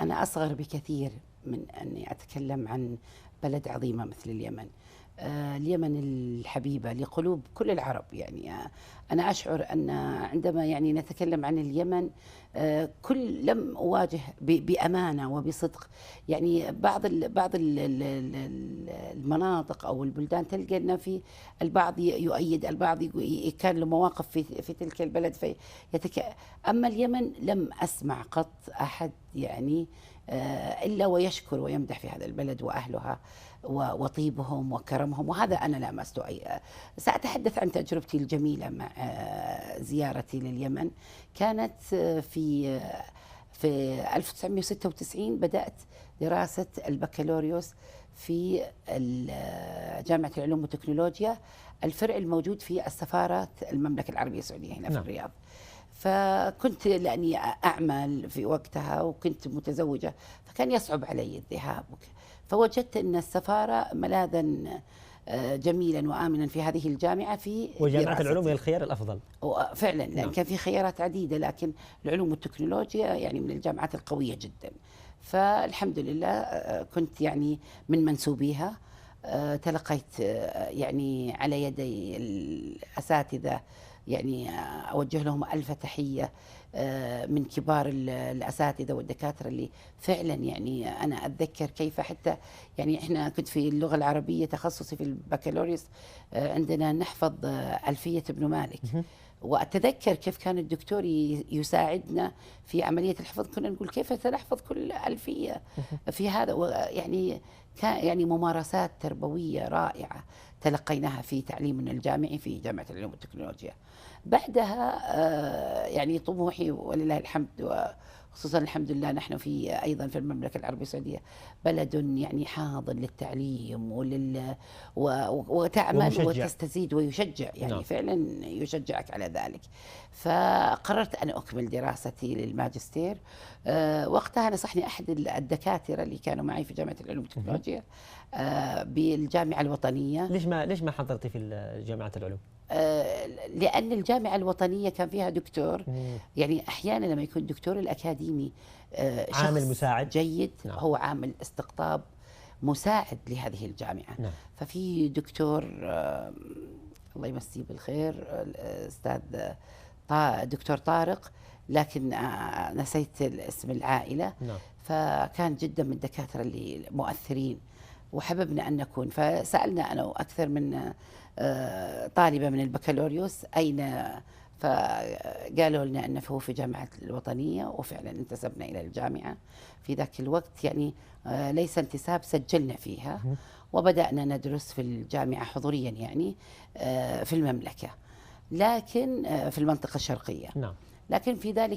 أنا أصغر بكثير من أني أتكلم عن بلد عظيمة مثل اليمن. اليمن الحبيبة لقلوب كل العرب. يعني أنا أشعر أن عندما يعني نتكلم عن اليمن، كل لم أواجه بأمانة وبصدق. يعني بعض المناطق أو البلدان تلقى أن في البعض يؤيد، البعض كان له مواقف في تلك البلد أما اليمن لم أسمع قط أحد يعني إلا ويشكر ويمدح في هذا البلد وأهلها وطيبهم وكرمهم، وهذا أنا لامست. سأتحدث عن تجربتي الجميلة مع زيارتي لليمن. كانت في 1996 بدأت دراسة البكالوريوس في جامعة العلوم والتكنولوجيا، الفرع الموجود في السفارة المملكة العربية السعودية هنا في الرياض. فكنت لأني أعمل في وقتها وكنت متزوجة، فكان يصعب علي الذهاب. فوجدت أن السفارة ملاذا جميلا وآمنا في هذه الجامعة. في وجامعة العلوم هي الخيار الأفضل فعلا، لأن كان في خيارات عديدة، لكن العلوم والتكنولوجيا يعني من الجامعات القوية جدا. فالحمد لله كنت يعني من منسوبيها. تلقيت يعني على يدي الأساتذة، يعني أوجه لهم ألف تحية، من كبار الأساتذة والدكاترة اللي فعلا يعني أنا أتذكر كيف حتى يعني إحنا كنت في اللغة العربية تخصصي في البكالوريوس، عندنا نحفظ ألفية ابن مالك. وأتذكر كيف كان الدكتور يساعدنا في عملية الحفظ. كنا نقول كيف سنحفظ كل ألفية في هذا. يعني كان يعني ممارسات تربوية رائعة تلقيناها في تعليمنا الجامعي في جامعة العلوم والتكنولوجيا. بعدها يعني طموحي ولله الحمد، وخصوصا الحمد لله نحن في أيضا في المملكة العربية السعودية بلد يعني حاضن للتعليم وتعمل ومشجع. وتستزيد ويشجع، يعني نعم. فعلا يشجعك على ذلك. فقررت أن أكمل دراستي للماجستير. وقتها نصحني أحد الدكاترة اللي كانوا معي في جامعة العلوم والتكنولوجيا بالجامعة الوطنية. ليش ما حضرتي في جامعة العلوم؟ لأن الجامعة الوطنية كان فيها دكتور. يعني أحيانا لما يكون دكتور الأكاديمي عامل مساعد جيد، نعم. هو عامل استقطاب مساعد لهذه الجامعة. نعم. ففي دكتور الله يمسيه بالخير، الأستاذ دكتور طارق، لكن نسيت اسم العائلة. نعم. فكان جدا من الدكاترة اللي مؤثرين وحببنا أن نكون. فسألنا أنا وأكثر من طالبة من البكالوريوس أين، فقالوا لنا أنه هو في جامعة الوطنية، وفعلا انتسبنا إلى الجامعة في ذاك الوقت. يعني ليس انتساب، سجلنا فيها وبدأنا ندرس في الجامعة حضوريا، يعني في المملكة، لكن في المنطقة الشرقية. نعم. لكن في ذلك